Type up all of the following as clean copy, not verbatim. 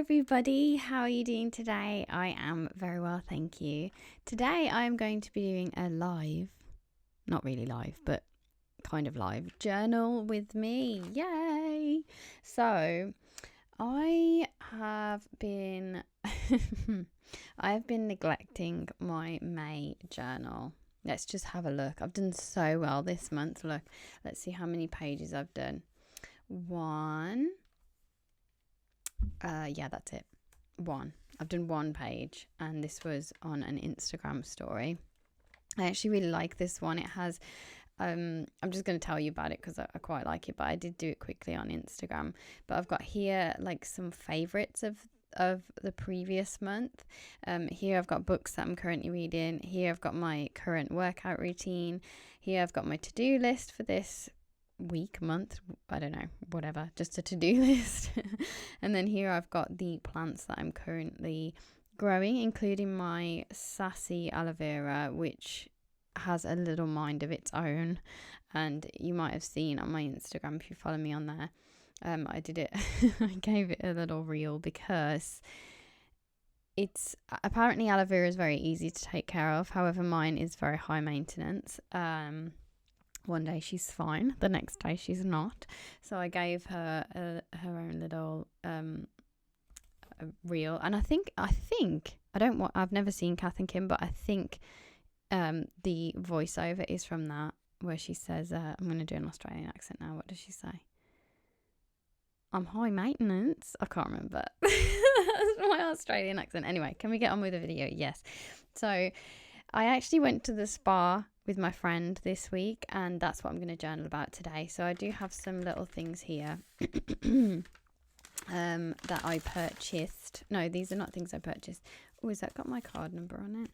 everybody, how are you doing today? I am very well, thank you. Today I'm going to be doing a live, not really live, but kind of live journal with me. Yay! So I have been neglecting my May journal. Let's just have a look. I've done so well this month. Look, let's see how many pages I've done. Yeah, that's it. I've done one page, and this was on an Instagram story. I actually really like this one. It has I'm just going to tell you about it because I quite like it, but I did do it quickly on Instagram. But I've got here like some favorites of the previous month. Here I've got books that I'm currently reading. Here I've got my current workout routine. Here I've got my to-do list for this month, I don't know, whatever, just a to-do list. And then here I've got the plants that I'm currently growing, including my sassy aloe vera, which has a little mind of its own, and you might have seen on my Instagram if you follow me on there. I did it I gave it a little reel because it's apparently aloe vera is very easy to take care of. However, mine is very high maintenance. One day she's fine, the next day she's not. So I gave her her own little reel, and I've never seen Kath and Kim, but I think the voiceover is from that, where she says, I'm going to do an Australian accent now. What does she say? I'm high maintenance. I can't remember. That's my Australian accent. Anyway, can we get on with the video? Yes. So I actually went to the spa with my friend this week, and that's what I'm going to journal about today. So I do have some little things here that I purchased. No, these are not things I purchased. Oh, has that got my card number on it?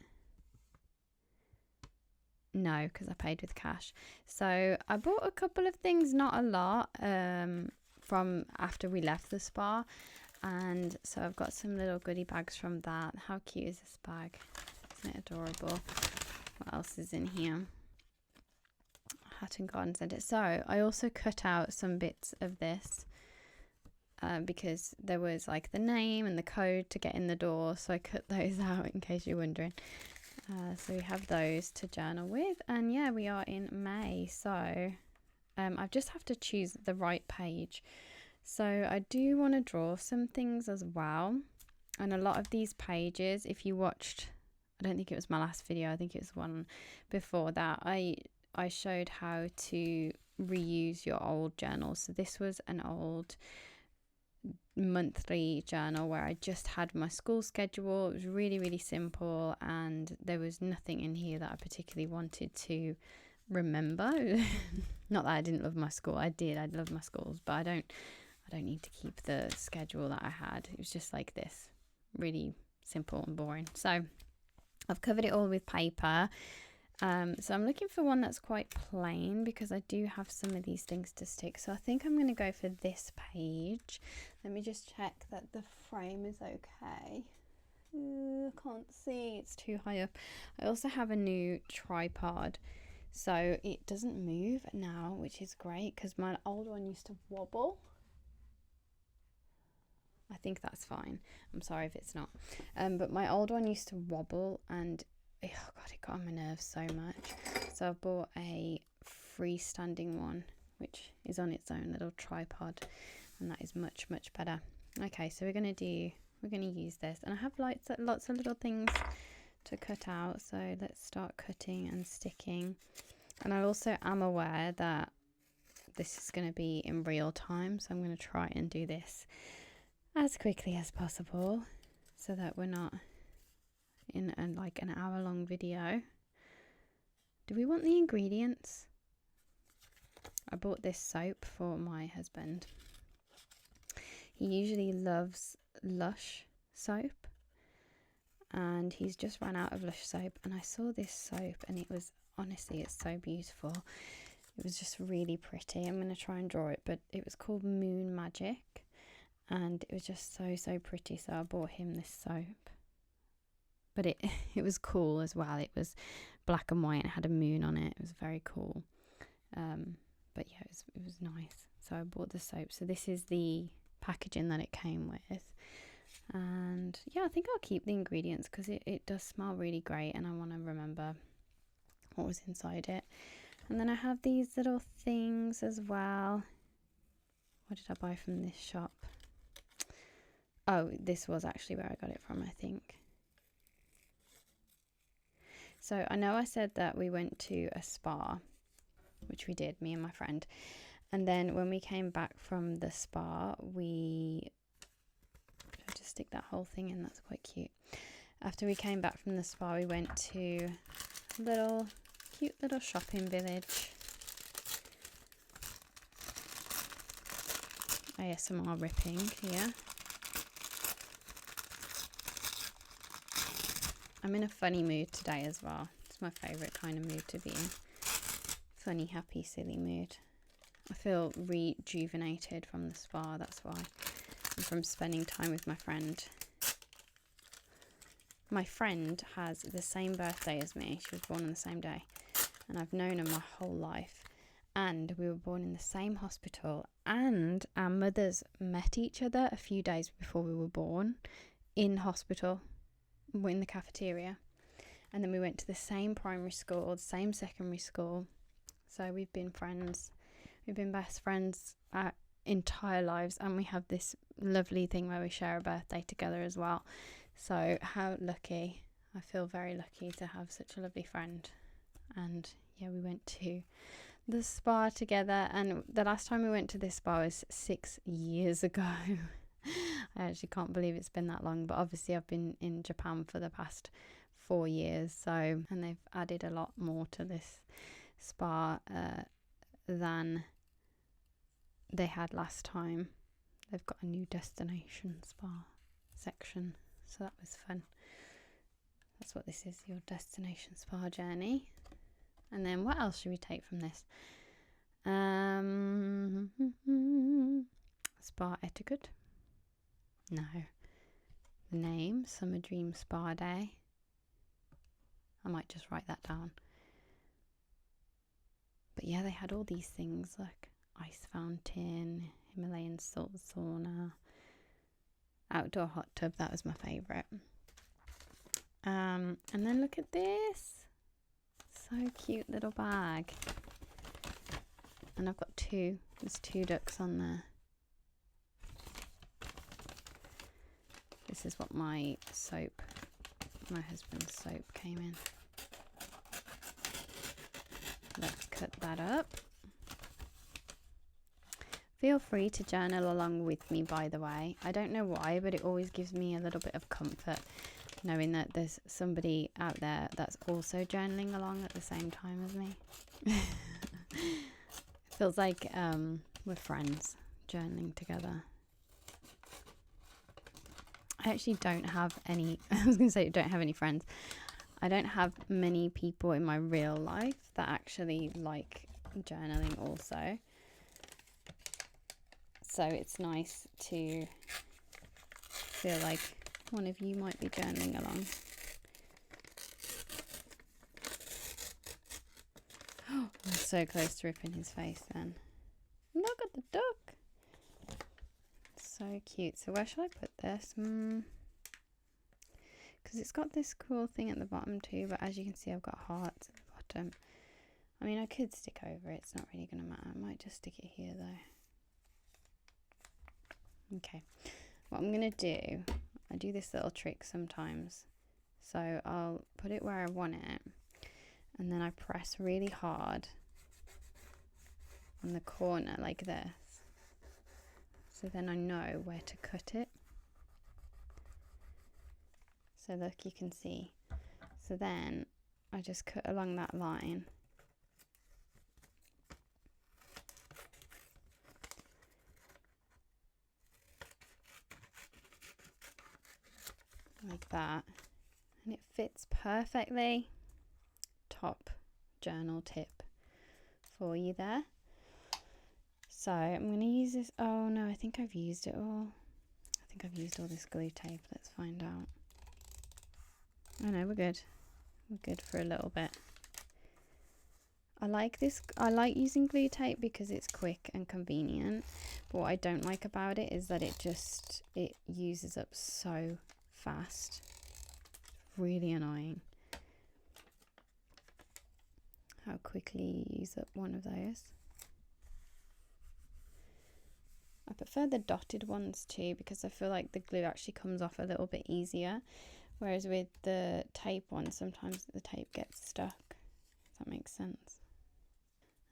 No, because I paid with cash. So I bought a couple of things, not a lot, from after we left the spa. And so I've got some little goodie bags from that. How cute is this bag? Isn't it adorable? What else is in here? Hat and Garden Centre. So I also cut out some bits of this because there was like the name and the code to get in the door. So I cut those out in case you're wondering. So we have those to journal with, and yeah, we are in May, so I just have to choose the right page. So I do want to draw some things as well, and a lot of these pages, if you watched, I don't think it was my last video, I think it was one before that, I showed how to reuse your old journals. So this was an old monthly journal where I just had my school schedule. It was really, really simple, and there was nothing in here that I particularly wanted to remember. Not that I didn't love my school. I love my schools, but I don't need to keep the schedule that I had. It was just like this, really simple and boring. So I've covered it all with paper. So I'm looking for one that's quite plain because I do have some of these things to stick. So I think I'm going to go for this page. Let me just check that the frame is okay. I can't see, it's too high up. I also have a new tripod, so it doesn't move now, which is great because my old one used to wobble. I think that's fine. I'm sorry if it's not. But my old one used to wobble, and oh god, it got on my nerves so much. So I bought a freestanding one, which is on its own little tripod, and that is much, much better. Okay, so we're gonna use this, and I have lots of little things to cut out. So let's start cutting and sticking. And I also am aware that this is going to be in real time, so I'm going to try and do this as quickly as possible so that we're not in an hour-long video. Do we want the ingredients? I bought this soap for my husband. He usually loves Lush soap, and he's just run out of Lush soap, and I saw this soap, and it was, honestly, it's so beautiful. It was just really pretty. I'm going to try and draw it, but it was called Moon Magic, and it was just so pretty, so I bought him this soap. But it was cool as well. It was black and white and had a moon on it. It was very cool. But yeah, it was nice. So I bought the soap. So this is the packaging that it came with. And yeah, I think I'll keep the ingredients because it does smell really great and I want to remember what was inside it. And then I have these little things as well. What did I buy from this shop? Oh, this was actually where I got it from, I think. So I know I said that we went to a spa, which we did, me and my friend. And then when we came back from the spa, I'll just stick that whole thing in, that's quite cute. After we came back from the spa, we went to a cute little shopping village. ASMR ripping here. I'm in a funny mood today as well. It's my favourite kind of mood to be in. Funny, happy, silly mood. I feel rejuvenated from the spa, that's why. And from spending time with my friend. My friend has the same birthday as me. She was born on the same day. And I've known her my whole life. And we were born in the same hospital. And our mothers met each other a few days before we were born in hospital. In the cafeteria, and then we went to the same primary school, the same secondary school, so we've been friends, we've been best friends our entire lives, and we have this lovely thing where we share a birthday together as well. So how lucky. I feel very lucky to have such a lovely friend. And yeah, we went to the spa together, and the last time we went to this spa was 6 years ago. I actually can't believe it's been that long, but obviously I've been in Japan for the past 4 years, and they've added a lot more to this spa than they had last time. They've got a new destination spa section, so that was fun. That's what this is, your destination spa journey. And then what else should we take from this? Spa etiquette. No. The name, Summer Dream Spa Day. I might just write that down. But yeah, they had all these things like ice fountain, Himalayan salt sauna, outdoor hot tub. That was my favourite. And then look at this. So cute little bag. And I've got two. There's 2 ducks on there. This is what my husband's soap came in. Let's cut that up. Feel free to journal along with me, by the way. I don't know why, but it always gives me a little bit of comfort knowing that there's somebody out there that's also journaling along at the same time as me. It feels like we're friends journaling together. I actually don't have any, I was going to say don't have any friends. I don't have many people in my real life that actually like journaling also. So it's nice to feel like one of you might be journaling along. Oh, I'm so close to ripping his face then. Look at the duck. So cute. So where should I put this? Because it's got this cool thing at the bottom too, but as you can see I've got hearts at the bottom. I mean, I could stick over it, it's not really going to matter. I might just stick it here though. Okay, what I'm going to do, I do this little trick sometimes. So I'll put it where I want it, and then I press really hard on the corner like this. So then I know where to cut it. So look, you can see. So then I just cut along that line. Like that. And it fits perfectly. Top journal tip for you there. So I'm going to use this. Oh no, I think I've used it all. I think I've used all this glue tape. Let's find out. Oh no, we're good. We're good for a little bit. I like using glue tape because it's quick and convenient. But what I don't like about it is that it uses up so fast. Really annoying how quickly you use up one of those. I prefer the dotted ones too because I feel like the glue actually comes off a little bit easier. Whereas with the tape one, sometimes the tape gets stuck. If that makes sense.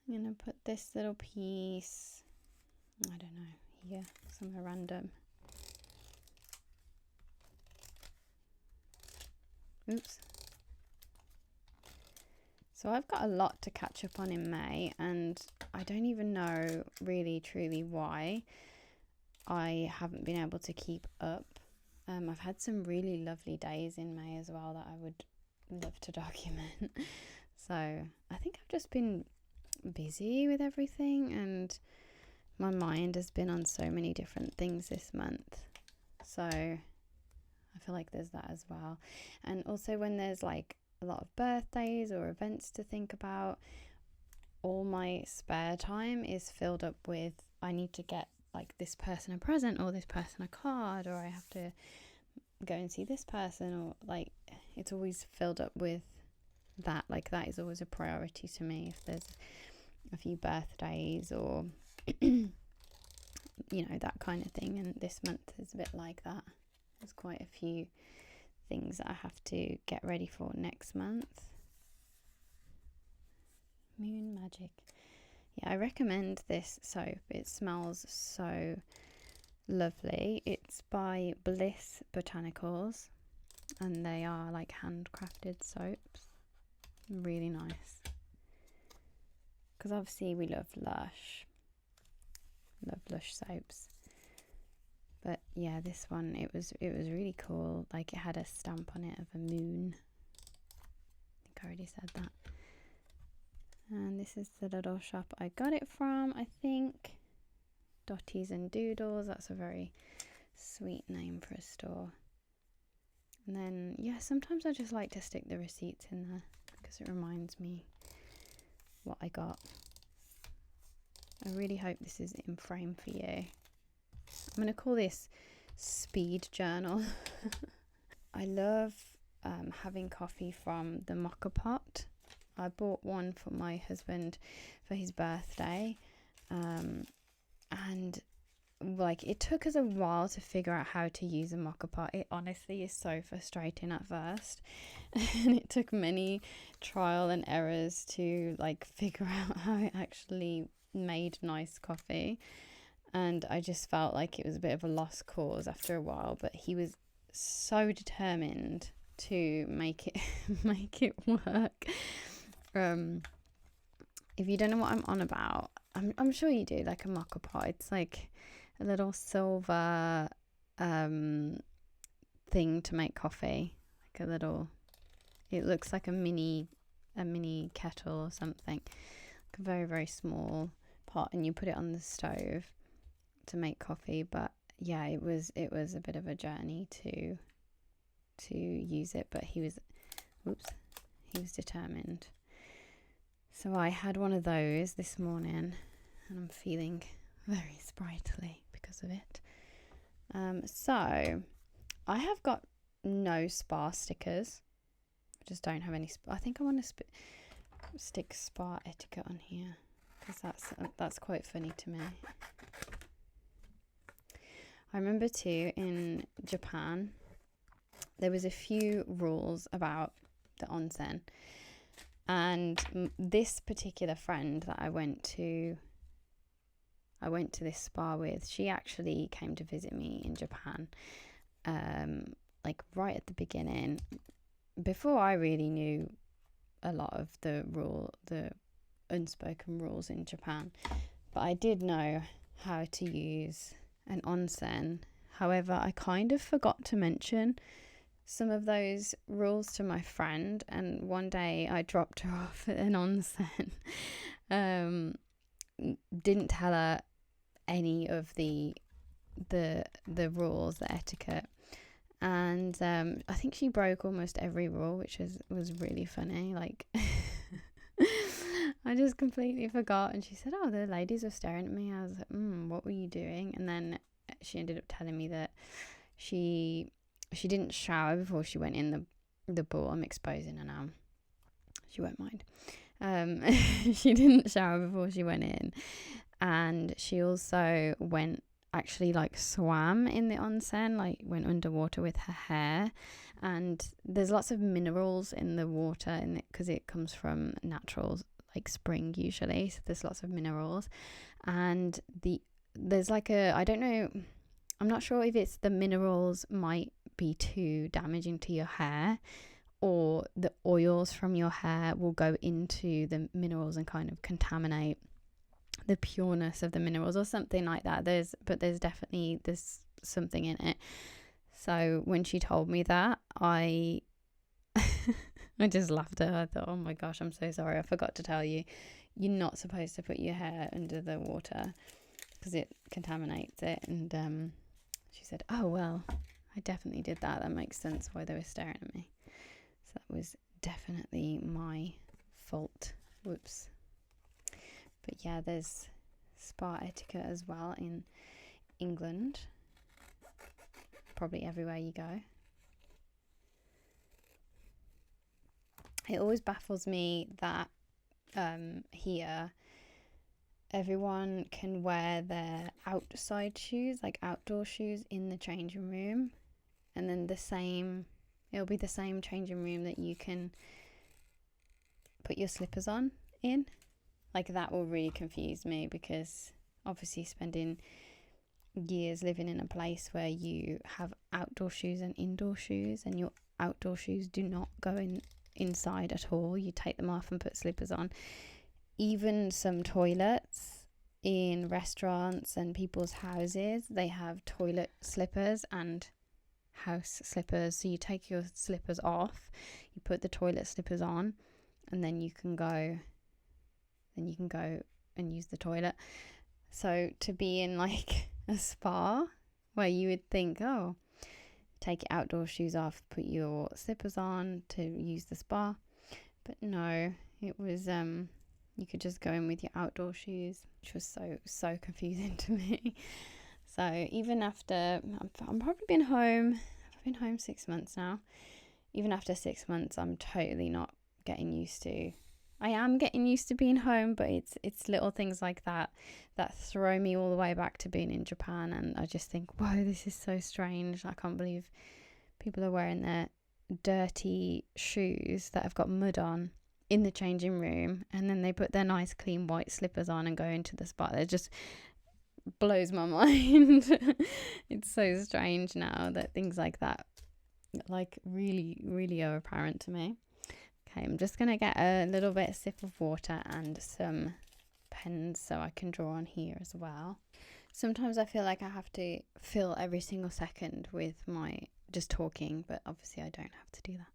I'm going to put this little piece, I don't know, here, somewhere random. Oops. So I've got a lot to catch up on in May, and I don't even know really truly why I haven't been able to keep up. I've had some really lovely days in May as well that I would love to document. So I think I've just been busy with everything, and my mind has been on so many different things this month. So I feel like there's that as well. And also when there's like a lot of birthdays or events to think about, all my spare time is filled up with I need to get like this person a present or this person a card, or I have to go and see this person, or like it's always filled up with that. Like that is always a priority to me if there's a few birthdays or you know, that kind of thing. And this month is a bit like that. There's quite a few things that I have to get ready for next month. Moon Magic. Yeah, I recommend this soap. It smells so lovely. It's by Bliss Botanicals, and they are like handcrafted soaps. Really nice. Because obviously we love Lush soaps. But yeah, this one, it was really cool. Like it had a stamp on it of a moon. I think I already said that. And this is the little shop I got it from, I think. Dotties and Doodles. That's a very sweet name for a store. And then, yeah, sometimes I just like to stick the receipts in there because it reminds me what I got. I really hope this is in frame for you. I'm going to call this Speed Journal. I love having coffee from the mocha pot. I bought one for my husband for his birthday, and like it took us a while to figure out how to use a mocha pot. It honestly is so frustrating at first, and it took many trial and errors to like figure out how it actually made nice coffee. And I just felt like it was a bit of a lost cause after a while, but he was so determined to make it work. If you don't know what I'm on about, I'm sure you do. Like a mocha pot, it's like a little silver thing to make coffee. Like a little, it looks like a mini kettle or something. Like a very, very small pot, and you put it on the stove to make coffee. But yeah, it was a bit of a journey to use it, but he was determined. So I had one of those this morning, and I'm feeling very sprightly because of it. So I have got no spa stickers. I just don't have any. I think I want to stick spa etiquette on here because that's quite funny to me. I remember too in Japan there was a few rules about the onsen. And this particular friend that I went to this spa with, she actually came to visit me in Japan, like right at the beginning, before I really knew a lot of the unspoken rules in Japan. But I did know how to use an onsen. However, I kind of forgot to mention some of those rules to my friend, and one day I dropped her off at an onsen. Didn't tell her any of the rules, the etiquette, and I think she broke almost every rule, which was really funny. Like I just completely forgot. And she said, oh, the ladies were staring at me. I was like, what were you doing? And then she ended up telling me that she didn't shower before she went in the pool. I'm exposing her now. She won't mind. She didn't shower before she went in. And she also actually swam in the onsen, like went underwater with her hair. And there's lots of minerals in the water because it comes from natural spring usually, so there's lots of minerals. And there's I don't know, I'm not sure if it's the minerals might be too damaging to your hair, or the oils from your hair will go into the minerals and kind of contaminate the pureness of the minerals or something like that. There's definitely something in it. So when she told me that, I just laughed at her. I thought, oh my gosh, I'm so sorry, I forgot to tell you, you're not supposed to put your hair under the water because it contaminates it. And she said, oh well, I definitely did that. That makes sense why they were staring at me. So that was definitely my fault. Whoops. But yeah, there's spa etiquette as well in England. Probably everywhere you go. It always baffles me that here everyone can wear their outside shoes, like outdoor shoes, in the changing room, and then it'll be the same changing room that you can put your slippers on in. That will really confuse me, because obviously spending years living in a place where you have outdoor shoes and indoor shoes, and your outdoor shoes do not go inside at all. You take them off and put slippers on. Even some toilets in restaurants and people's houses, they have toilet slippers and house slippers. So you take your slippers off, you put the toilet slippers on, and then you can go and use the toilet. So to be in a spa where you would think, oh, take your outdoor shoes off, put your slippers on to use the spa, but no, it was you could just go in with your outdoor shoes, which was so confusing to me. So even after I'm probably been home, I've been home 6 months now. Even after 6 months, I'm totally not getting used to. I am getting used to being home, but it's little things like that throw me all the way back to being in Japan, and I just think, whoa, this is so strange. I can't believe people are wearing their dirty shoes that have got mud on in the changing room, and then they put their nice clean white slippers on and go into the spa. It just blows my mind. It's so strange now that things like that really, really are apparent to me. Okay, I'm just going to get a little bit sip of water and some pens so I can draw on here as well. Sometimes I feel like I have to fill every single second with my just talking, but obviously I don't have to do that.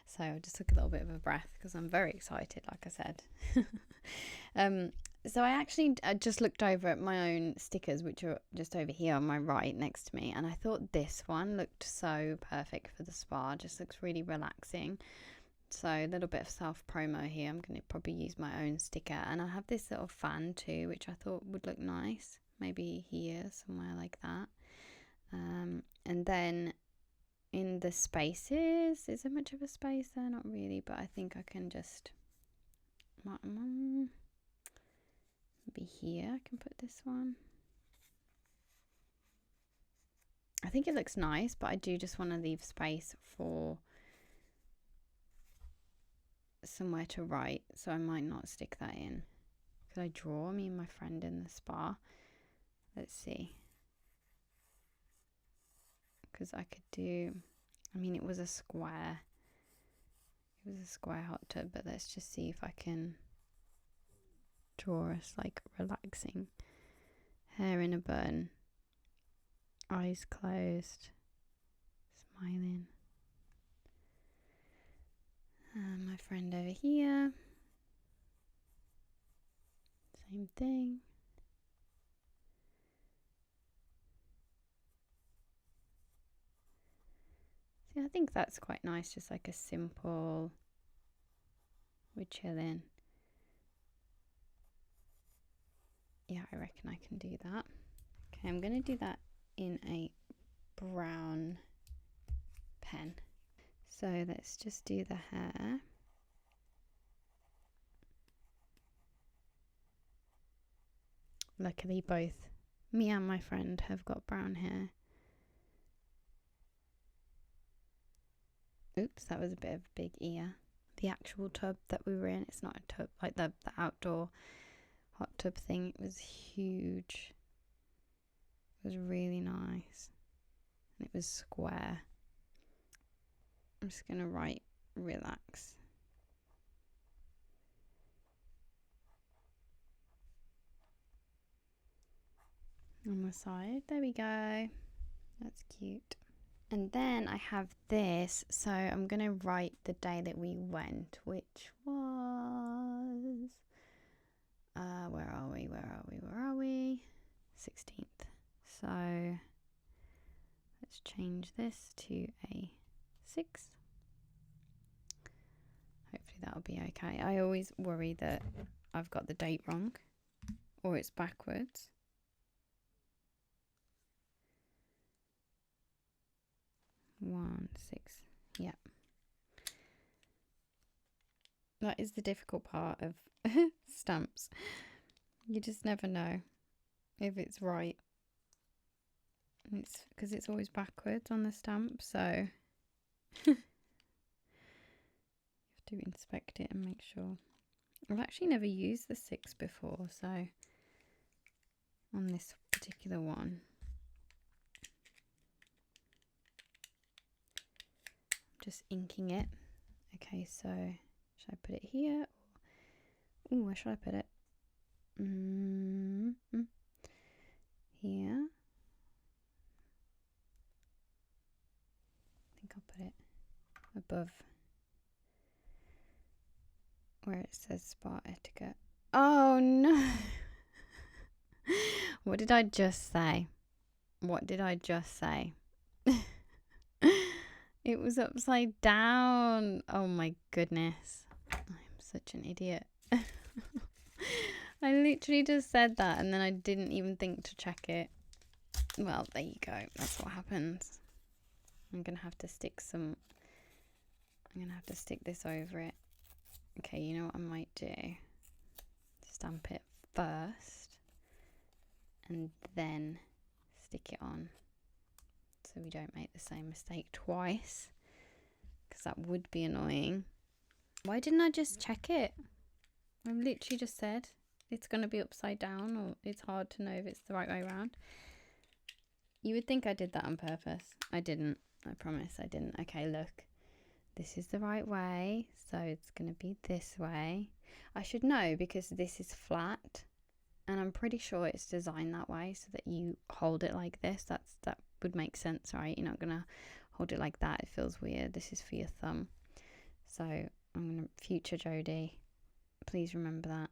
So I just took a little bit of a breath because I'm very excited, like I said. So I just looked over at my own stickers, which are just over here on my right next to me, and I thought this one looked so perfect for the spa. Just looks really relaxing. So a little bit of self-promo here. I'm going to probably use my own sticker. And I have this little fan too, which I thought would look nice. Maybe here, somewhere like that. And then in the spaces, is there much of a space there? Not really, but I think I can just... Maybe here I can put this one. I think it looks nice, but I do just want to leave space for somewhere to write, so I might not stick that in. Could I draw me and my friend in the spa? Let's see, because I could do, it was a square hot tub, but let's just see if I can draw us relaxing, hair in a bun, eyes closed, smiling. My friend over here, same thing. See, I think that's quite nice, just like a simple, we're chilling. Yeah, I reckon I can do that. Okay, I'm going to do that in a brown pen. So let's just do the hair. Luckily both me and my friend have got brown hair. Oops, that was a bit of a big ear. The actual tub that we were in, it's not a tub, like the outdoor hot tub thing, it was huge. It was really nice. And it was square. I'm just going to write relax. On the side, there we go. That's cute. And then I have this, so I'm going to write the day that we went, which was, where are we? 16th. So let's change this to a 6. Hopefully that'll be okay. I always worry that I've got the date wrong or it's backwards. One, 6. Yeah. That is the difficult part of stamps. You just never know if it's right. It's because it's always backwards on the stamp, so you have to inspect it and make sure. I've actually never used the 6 before, so on this particular one. Just inking it. Okay, so should I put it here? Oh, where should I put it? Here. I think I'll put it above where it says spa etiquette. Oh no! What did I just say? What did I just say? It was upside down. Oh my goodness. I'm such an idiot. I literally just said that and then I didn't even think to check it. Well, there you go. That's what happens. I'm going to have to stick this over it. Okay, you know what I might do? Stamp it first and then stick it on. So we don't make the same mistake twice, because that would be annoying. Why didn't I just check it? I've literally just said it's going to be upside down, or it's hard to know if it's the right way around. You would think I did that on purpose. I didn't. I promise I didn't. Okay, look. This is the right way, so it's going to be this way. I should know because this is flat, and I'm pretty sure it's designed that way so that you hold it like this. That would make sense, right? You're not going to hold it like that. It feels weird. This is for your thumb. So I'm going to, future Jodi, please remember that.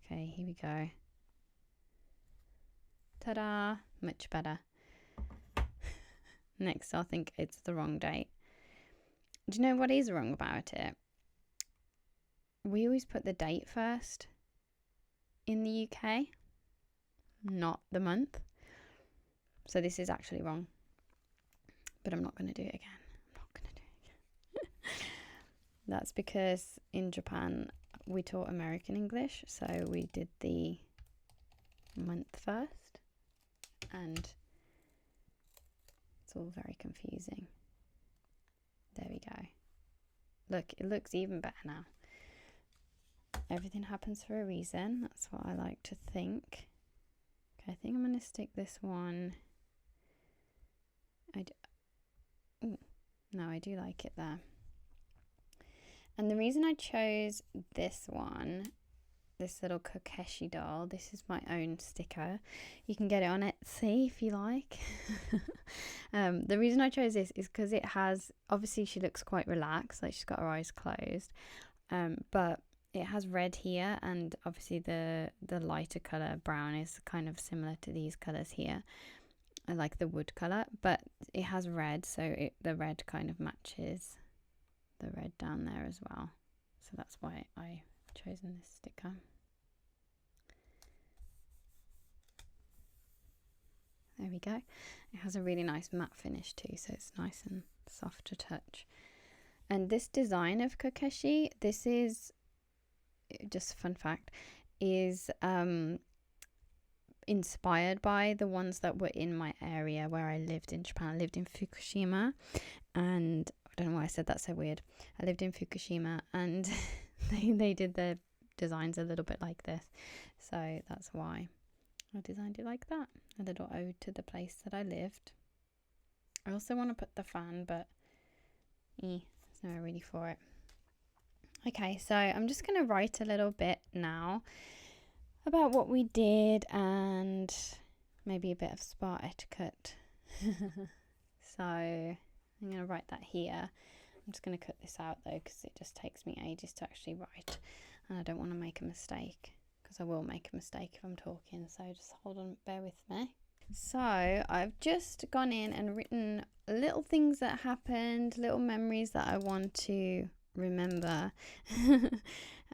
Okay, here we go. Ta-da! Much better. Next, I'll think it's the wrong date. Do you know what is wrong about it? We always put the date first in the UK, not the month. So this is actually wrong. But I'm not going to do it again. I'm not going to do it again. That's because in Japan we taught American English, so we did the month first, and it's all very confusing. There we go. Look, it looks even better now. Everything happens for a reason. That's what I like to think. Okay, I think I'm going to stick this one. No, I do like it there. And the reason I chose this one, this little Kokeshi doll, this is my own sticker. You can get it on Etsy if you like. The reason I chose this is because it has, obviously she looks quite relaxed, like she's got her eyes closed, but it has red here, and obviously the lighter colour brown is kind of similar to these colours here. I like the wood colour, but it has red, so the red kind of matches the red down there as well. So that's why I've chosen this sticker. There we go. It has a really nice matte finish too, so it's nice and soft to touch. And this design of Kokeshi, this is just a fun fact, is inspired by the ones that were in my area where I lived in Japan. I lived in Fukushima, and I don't know why I said that so weird. I lived in Fukushima, and they did their designs a little bit like this, so that's why I designed it like that. A little ode to the place that I lived. I also want to put the fan, but there's nowhere really for it. Okay, so I'm just going to write a little bit now about what we did and maybe a bit of spa etiquette. So I'm going to write that here. I'm just going to cut this out though, because it just takes me ages to actually write, and I don't want to make a mistake, because I will make a mistake if I'm talking. So just hold on, bear with me. So I've just gone in and written little things that happened, little memories that I want to remember.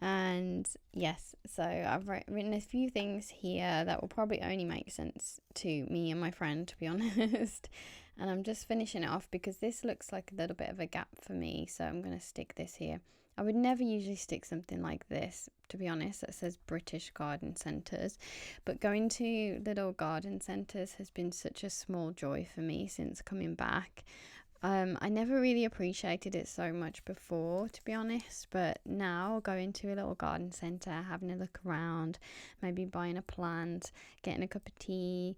And yes, so I've written a few things here that will probably only make sense to me and my friend, to be honest. And I'm just finishing it off because this looks like a little bit of a gap for me, so I'm going to stick this here. I would never usually stick something like this, to be honest, that says British garden centres, but going to little garden centres has been such a small joy for me since coming back. I never really appreciated it so much before, to be honest, but now going to a little garden centre, having a look around, maybe buying a plant, getting a cup of tea,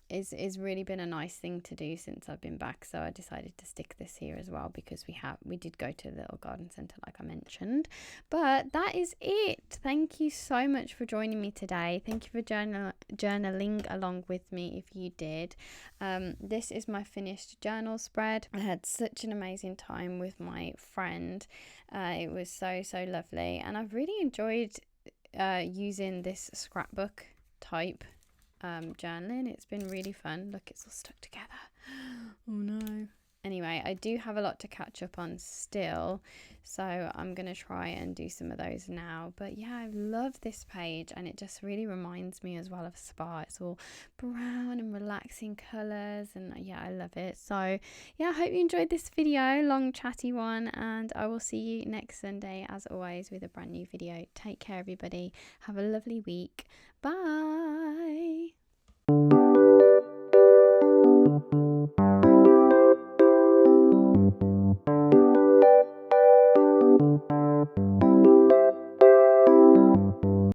is really been a nice thing to do since I've been back. So I decided to stick this here as well, because we did go to a little garden centre like I mentioned. But that is it. Thank you so much for joining me today. Thank you for journaling along with me if you did. This is my finished journal spread. I had such an amazing time with my friend. It was so lovely, and I've really enjoyed using this scrapbook type journaling. It's been really fun. Look, it's all stuck together. Oh no. Anyway, I do have a lot to catch up on still, so I'm going to try and do some of those now. But yeah, I love this page, and it just really reminds me as well of spa. It's all brown and relaxing colours, and yeah, I love it. So yeah, I hope you enjoyed this video, long chatty one, and I will see you next Sunday as always with a brand new video. Take care everybody. Have a lovely week. Bye.